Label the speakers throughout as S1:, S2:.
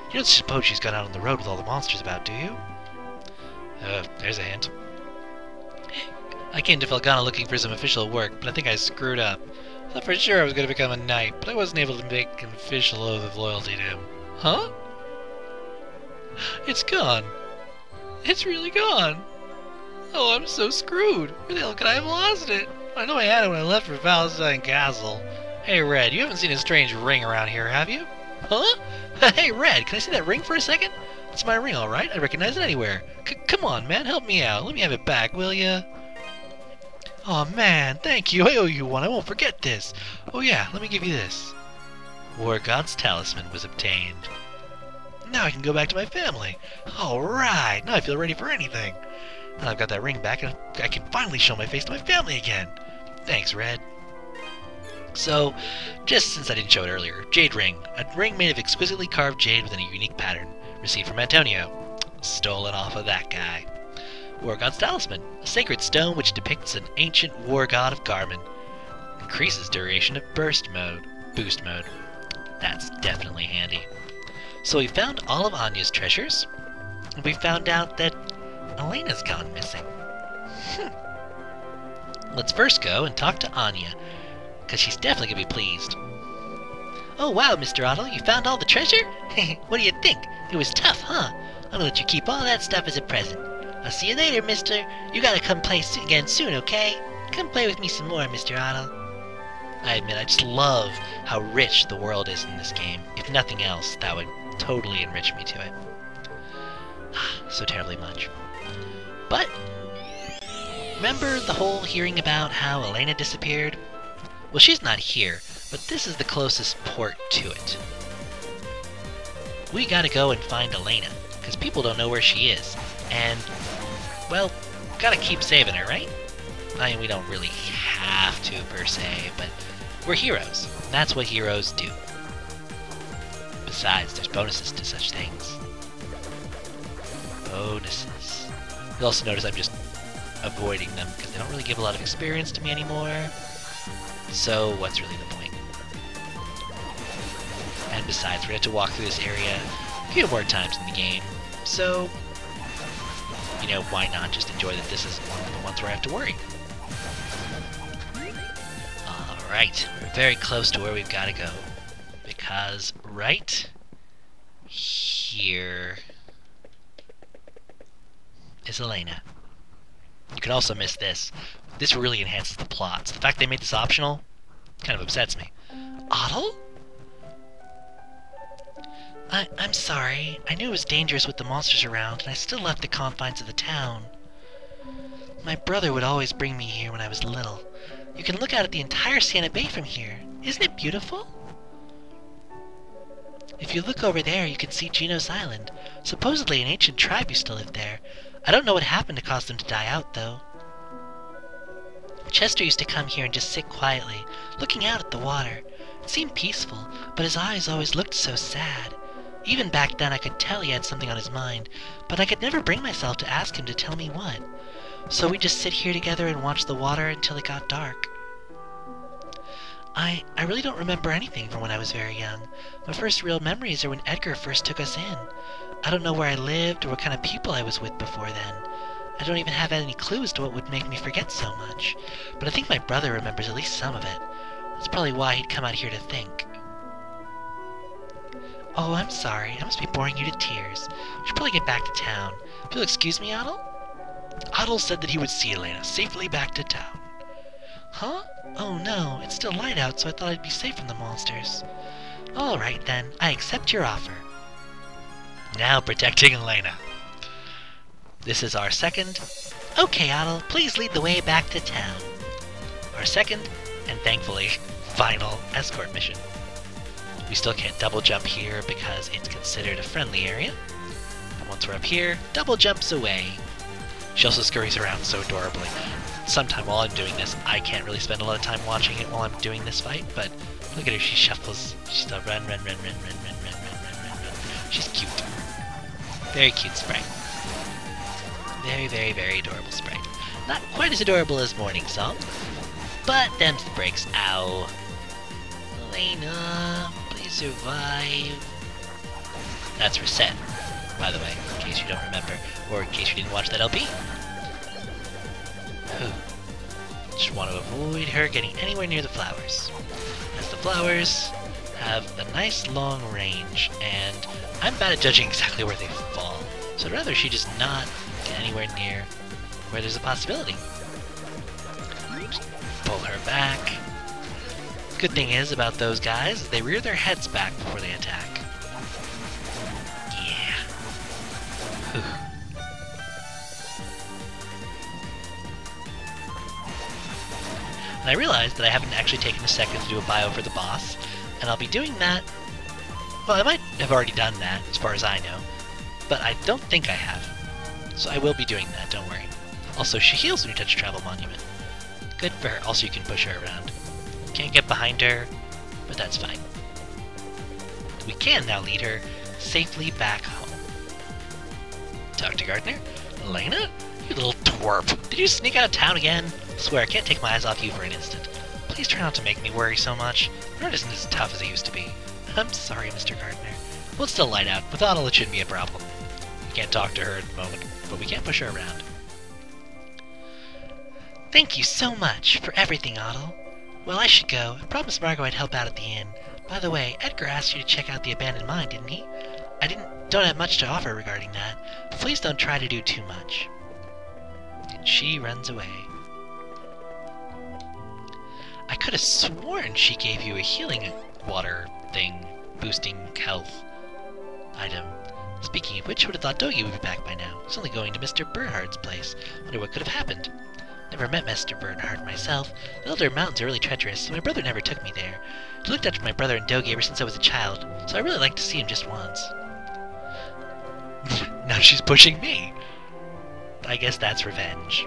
S1: You don't suppose she's gone out on the road with all the monsters about, do you? There's a hint. I came to Felghana looking for some official work, but I think I screwed up. I thought for sure I was going to become a knight, but I wasn't able to make an official oath of loyalty to him. Huh? It's gone. It's really gone. Oh, I'm so screwed. Where the hell could I have lost it? I know I had it when I left for Valentine Castle. Hey, Red, you haven't seen a strange ring around here, have you? Huh? Hey, Red, can I see that ring for a second? It's my ring, all right. I recognize it anywhere. Come on, man, help me out. Let me have it back, will ya? Oh, man, thank you. I owe you one. I won't forget this. Oh, yeah, let me give you this. War God's talisman was obtained. Now I can go back to my family. All right, now I feel ready for anything. Now I've got that ring back, and I can finally show my face to my family again. Thanks, Red. So, just since I didn't show it earlier, Jade Ring. A ring made of exquisitely carved jade within a unique pattern. Received from Antonio. Stolen off of that guy. War God's Talisman. A sacred stone which depicts an ancient war god of Garmin. Increases duration of boost mode. That's definitely handy. So we found all of Anya's treasures. And we found out that Elena's gone missing. Let's first go and talk to Anya, because she's definitely going to be pleased. Oh wow, Mr. Otto, you found all the treasure? What do you think? It was tough, huh? I'm going to let you keep all that stuff as a present. I'll see you later, mister. You got to come play again soon, okay? Come play with me some more, Mr. Otto. I admit, I just love how rich the world is in this game. If nothing else, that would totally enrich me to it. So terribly much. But, remember the whole hearing about how Elena disappeared? Well, she's not here, but this is the closest port to it. We gotta go and find Elena, because people don't know where she is. And, well, gotta keep saving her, right? I mean, we don't really have to, per se, but we're heroes. And that's what heroes do. Besides, there's bonuses to such things. Bonuses. You'll also notice I'm just avoiding them, because they don't really give a lot of experience to me anymore. So, what's really the point? And besides, we're going to have to walk through this area a few more times in the game. So, you know, why not just enjoy that this isn't one of the ones where I have to worry? Alright, we're very close to where we've got to go. Because right here is Elena. You can also miss this. This really enhances the plot. So the fact they made this optional kind of upsets me. Otto? I'm sorry. I knew it was dangerous with the monsters around, and I still left the confines of the town. My brother would always bring me here when I was little. You can look out at the entire Sienna Bay from here. Isn't it beautiful? If you look over there, you can see Geno's Island. Supposedly an ancient tribe used to live there. I don't know what happened to cause them to die out, though. Chester used to come here and just sit quietly, looking out at the water. It seemed peaceful, but his eyes always looked so sad. Even back then I could tell he had something on his mind, but I could never bring myself to ask him to tell me what. So we'd just sit here together and watch the water until it got dark. I really don't remember anything from when I was very young. My first real memories are when Edgar first took us in. I don't know where I lived or what kind of people I was with before then. I don't even have any clues to what would make me forget so much. But I think my brother remembers at least some of it. That's probably why he'd come out here to think. Oh, I'm sorry. I must be boring you to tears. We should probably get back to town. If you'll excuse me, Otto? Otto said that he would see Elena safely back to town. Huh? Oh no, it's still light out, so I thought I'd be safe from the monsters. Alright then, I accept your offer. Now protecting Elena. This is our second... Okay, Otto, please lead the way back to town. Our second, and thankfully, final escort mission. We still can't double jump here because it's considered a friendly area. But once we're up here, double jumps away. She also scurries around so adorably. Sometime while I'm doing this, I can't really spend a lot of time watching it while I'm doing this fight, but look at her, she shuffles. She's still run. She's cute. Very cute sprite. Very, very, very adorable sprite. Not quite as adorable as Morning Song, but them's the breaks. Ow. Elena, please survive. That's Reset, by the way, in case you don't remember, or in case you didn't watch that LP. Just want to avoid her getting anywhere near the flowers, as the flowers have a nice long range, and I'm bad at judging exactly where they fall, so I'd rather she just not get anywhere near where there's a possibility. Just pull her back. Good thing is about those guys, they rear their heads back before they attack. Yeah. Whew. And I realized that I haven't actually taken a second to do a bio for the boss, and I'll be doing that. Well, I might have already done that, as far as I know, but I don't think I have. So I will be doing that, don't worry. Also, she heals when you touch Travel Monument. Good for her. Also, you can push her around. Can't get behind her, but that's fine. We can now lead her safely back home. Talk to Gardner? Elena? You little twerp. Did you sneak out of town again? I swear, I can't take my eyes off you for an instant. Please try not to make me worry so much. Bernard isn't as tough as he used to be. I'm sorry, Mr. Gardner. Well, it's still light out. With Otto, it shouldn't be a problem. We can't talk to her at the moment, but we can push her around. Thank you so much for everything, Otto. Well, I should go. I promised Margot I'd help out at the inn. By the way, Edgar asked you to check out the abandoned mine, didn't he? I don't have much to offer regarding that. Please don't try to do too much. And she runs away. I could have sworn she gave you a healing water thing, boosting health item. Speaking of which, would have thought Dogi would be back by now. He's only going to Mr. Bernhard's place. Wonder what could have happened. Never met Mr. Bernhard myself. The Elder Mountains are really treacherous, so my brother never took me there. He looked after my brother and Dogi ever since I was a child, so I really like to see him just once. Now she's pushing me. I guess that's revenge.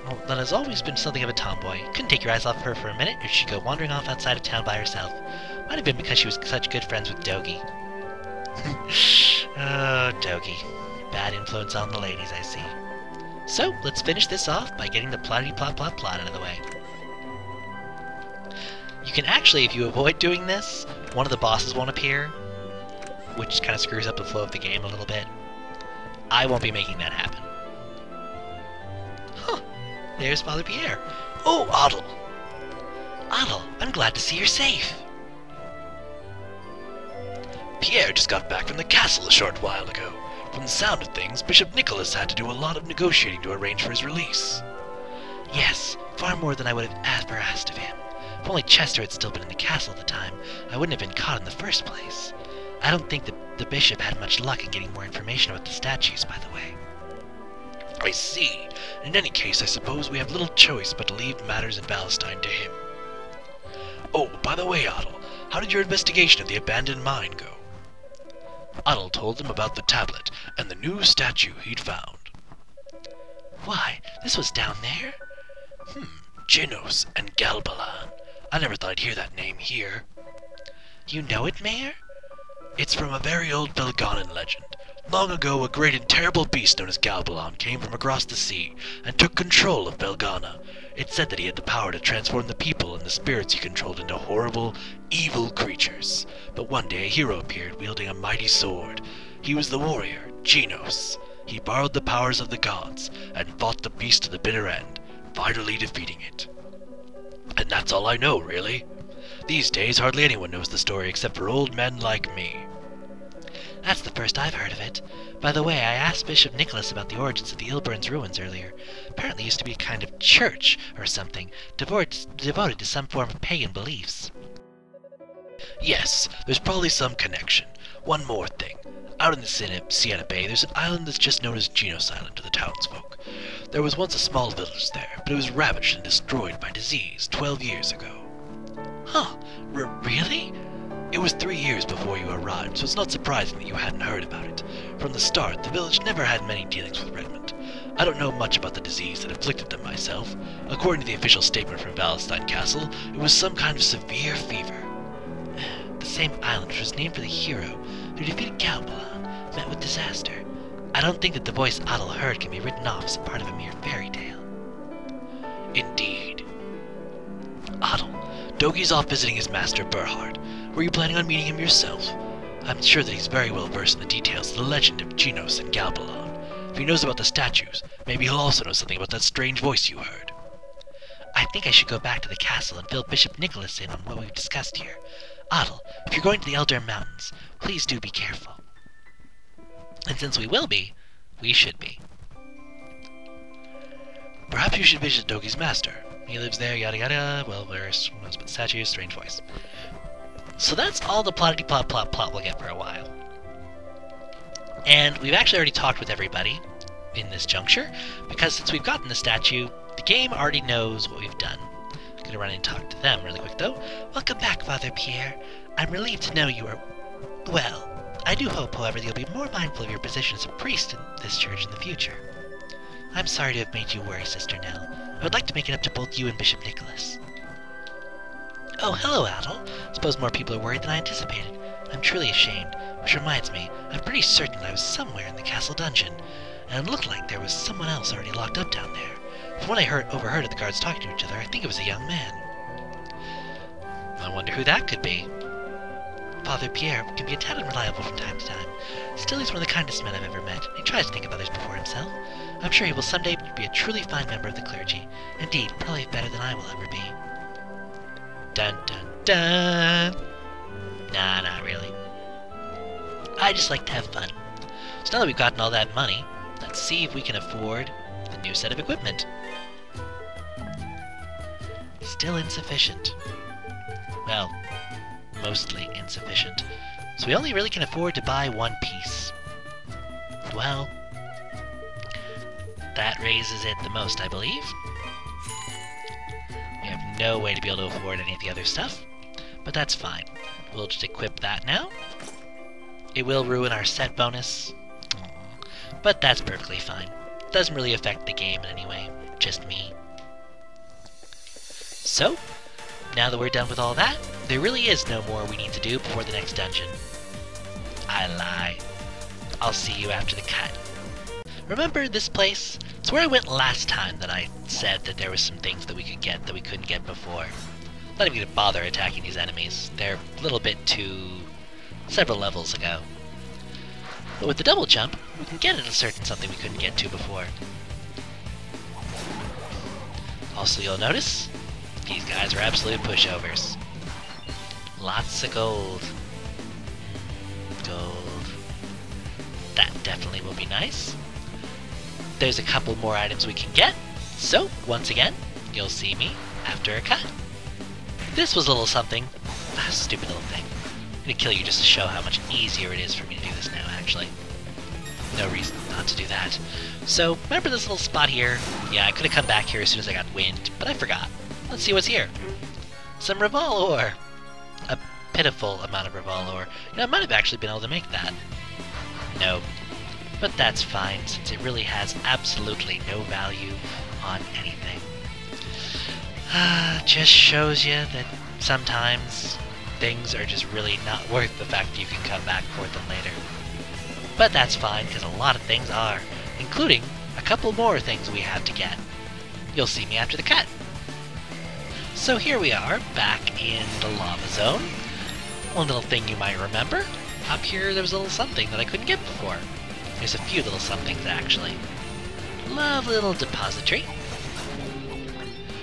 S1: Well, Lena's always been something of a tomboy. Couldn't take your eyes off her for a minute, or she'd go wandering off outside of town by herself. Might have been because she was such good friends with Dogi. Oh, Dogi. Bad influence on the ladies, I see. So, let's finish this off by getting the plottity plot plot plot out of the way. You can actually, if you avoid doing this, one of the bosses won't appear, which kind of screws up the flow of the game a little bit. I won't be making that happen. Huh. There's Father Pierre. Oh, Otto! Otto, I'm glad to see you're safe.
S2: Pierre just got back from the castle a short while ago. From the sound of things, Bishop Nicholas had to do a lot of negotiating to arrange for his release.
S1: Yes, far more than I would have ever asked of him. If only Chester had still been in the castle at the time, I wouldn't have been caught in the first place. I don't think the bishop had much luck in getting more information about the statues, by the way.
S2: I see. In any case, I suppose we have little choice but to leave matters in Valentine to him. Oh, by the way, Otto, how did your investigation of the abandoned mine go? Otto told them about the tablet and the new statue he'd found.
S1: Why, this was down there?
S2: Genos and Galbalan. I never thought I'd hear that name here.
S1: You know it, Mayor?
S2: It's from a very old Felghana legend. Long ago, a great and terrible beast known as Galbalan came from across the sea and took control of Felghana. It said that he had the power to transform the people and the spirits he controlled into horrible, evil creatures. But one day a hero appeared wielding a mighty sword. He was the warrior, Genos. He borrowed the powers of the gods and fought the beast to the bitter end, finally defeating it. And that's all I know, really. These days, hardly anyone knows the story except for old men like me.
S1: That's the first I've heard of it. By the way, I asked Bishop Nicholas about the origins of the Ilburn's ruins earlier. Apparently it used to be a kind of church or something, devoted to some form of pagan beliefs.
S2: Yes, there's probably some connection. One more thing. Out in the Sienna Bay, there's an island that's just known as Genos Island to the townsfolk. There was once a small village there, but it was ravaged and destroyed by disease 12 years ago.
S1: Huh, really?
S2: It was 3 years before you arrived, so it's not surprising that you hadn't heard about it. From the start, the village never had many dealings with Redmond. I don't know much about the disease that afflicted them myself. According to the official statement from Valentine Castle, it was some kind of severe fever.
S1: The same island which was named for the hero who defeated Galbalan met with disaster. I don't think that the voice Otto heard can be written off as a part of a mere fairy tale.
S2: Indeed. Otto, Dogi's off visiting his master Bernhard. Were you planning on meeting him yourself? I'm sure that he's very well versed in the details of the legend of Genos and Galbalon. If he knows about the statues, maybe he'll also know something about that strange voice you heard.
S3: I think I should go back to the castle and fill Bishop Nicholas in on what we've discussed here. Otto, if you're going to the Elder Mountains, please do be careful.
S1: And since we will be, we should be.
S2: Perhaps you should visit Dogi's master.
S1: He lives there, yada yada. Well, who knows about the statues? Strange voice. So that's all the plot we'll get for a while. And we've actually already talked with everybody in this juncture, because since we've gotten the statue, the game already knows what we've done. I'm gonna run and talk to them really quick though.
S3: Welcome back, Father Pierre. I'm relieved to know you are... well, I do hope, however, that you'll be more mindful of your position as a priest in this church in the future. I'm sorry to have made you worry, Sister Nell. I would like to make it up to both you and Bishop Nicholas. Oh, hello, Adel. Suppose more people are worried than I anticipated. I'm truly ashamed, which reminds me, I'm pretty certain I was somewhere in the castle dungeon, and it looked like there was someone else already locked up down there. From what I overheard of the guards talking to each other, I think it was a young man.
S1: I wonder who that could be.
S3: Father Pierre can be a tad unreliable from time to time. Still, he's one of the kindest men I've ever met. He tries to think of others before himself. I'm sure he will someday be a truly fine member of the clergy. Indeed, probably better than I will ever be.
S1: Dun dun dun!
S3: Nah, not really. I just like to have fun.
S1: So now that we've gotten all that money, let's see if we can afford the new set of equipment.
S3: Still insufficient.
S1: Well, mostly insufficient. So we only really can afford to buy one piece.
S3: Well,
S1: that raises it the most, I believe. We have no way to be able to afford any of the other stuff, but that's fine. We'll just equip that now. It will ruin our set bonus, but that's perfectly fine. Doesn't really affect the game in any way, just me. So, now that we're done with all that, there really is no more we need to do before the next dungeon. I lie. I'll see you after the cut. Remember this place? It's where I went last time that I said that there was some things that we could get that we couldn't get before. Not even gonna bother attacking these enemies. They're a little bit too... several levels ago. But with the double jump, we can get at a certain something we couldn't get to before. Also, you'll notice, these guys are absolute pushovers. Lots of gold. Gold. That definitely will be nice. There's a couple more items we can get, so, once again, you'll see me after a cut. This was a little something. Stupid little thing. I'm gonna kill you just to show how much easier it is for me to do this now, actually. No reason not to do that. So, remember this little spot here? Yeah, I could have come back here as soon as I got wind, but I forgot. Let's see what's here. Some Reval ore. A pitiful amount of Reval ore. You know, I might have actually been able to make that. Nope. But that's fine, since it really has absolutely no value on anything. Just shows you that sometimes things are just really not worth the fact that you can come back for them later. But that's fine, because a lot of things are, including a couple more things we have to get. You'll see me after the cut. So here we are, back in the lava zone. One little thing you might remember, up here there was a little something that I couldn't get before. There's a few little somethings, actually. Lovely little depository.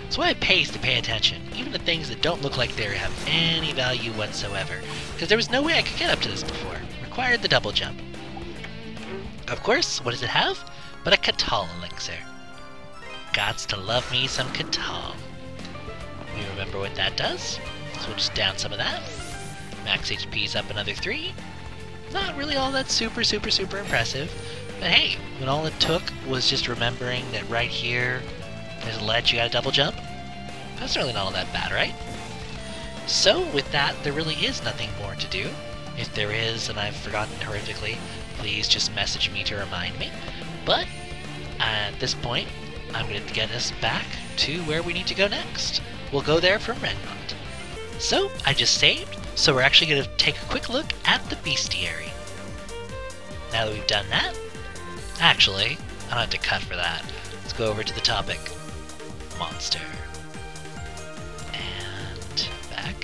S1: It's why it pays to pay attention, even to things that don't look like they have any value whatsoever, because there was no way I could get up to this before. Required the double jump. Of course, what does it have? But a Catal elixir. Gots to love me some Catal. You remember what that does? So we'll just down some of that. Max HP's up another 3. Not really all that super impressive. But hey, when all it took was just remembering that right here, there's a ledge you gotta double jump. That's really not all that bad, right? So, with that, there really is nothing more to do. If there is, and I've forgotten horrifically, please just message me to remind me. But, at this point, I'm going to get us back to where we need to go next. We'll go there from Redmond. So, I just saved, so we're actually going to take a quick look at the bestiary. Now that we've done that, actually, I don't have to cut for that. Let's go over to the topic. Monster. And back.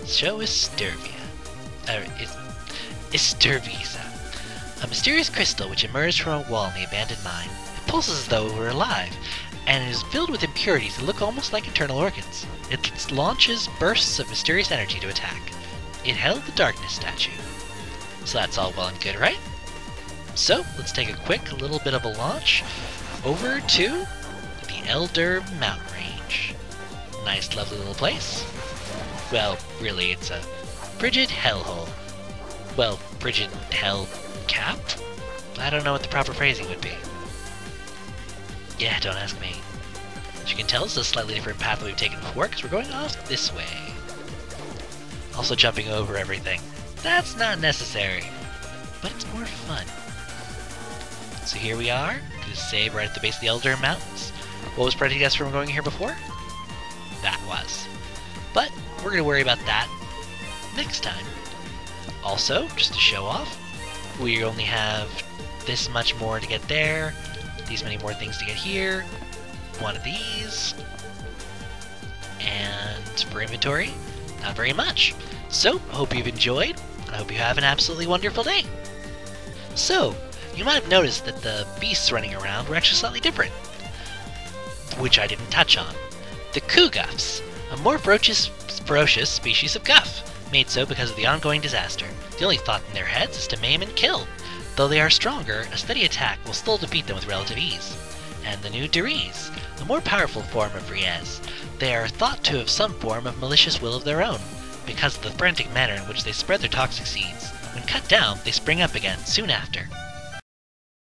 S1: Show is Sturvia.
S3: Isturvisa, a mysterious crystal which emerged from a wall in the abandoned mine. It pulses as though it were alive, and is filled with impurities that look almost like internal organs. It launches bursts of mysterious energy to attack. It held the darkness statue. So that's all well and good, right? So, let's take a quick little bit of a launch over to the Elder Mountain Range. Nice, lovely little place. Well, really, it's a frigid hellhole. Well, frigid hell cap? I don't know what the proper phrasing would be. Yeah, don't ask me. As you can tell, it's a slightly different path than we've taken before, because we're going off this way. Also jumping over everything. That's not necessary, but it's more fun. So here we are, gonna save right at the base of the Elder Mountains. What was preventing us from going here before? That was. But we're gonna worry about that next time. Also, just to show off, we only have this much more to get there, these many more things to get here, one of these, and for inventory, not very much. So, hope you've enjoyed, and I hope you have an absolutely wonderful day. So, you might have noticed that the beasts running around were actually slightly different, which I didn't touch on. The Kuguffs, a more ferocious species of guff, made so because of the ongoing disaster. The only thought in their heads is to maim and kill. Though they are stronger, a steady attack will still defeat them with relative ease. And the new Duriz, a more powerful form of Riez. They are thought to have some form of malicious will of their own, because of the frantic manner in which they spread their toxic seeds. When cut down, they spring up again soon after.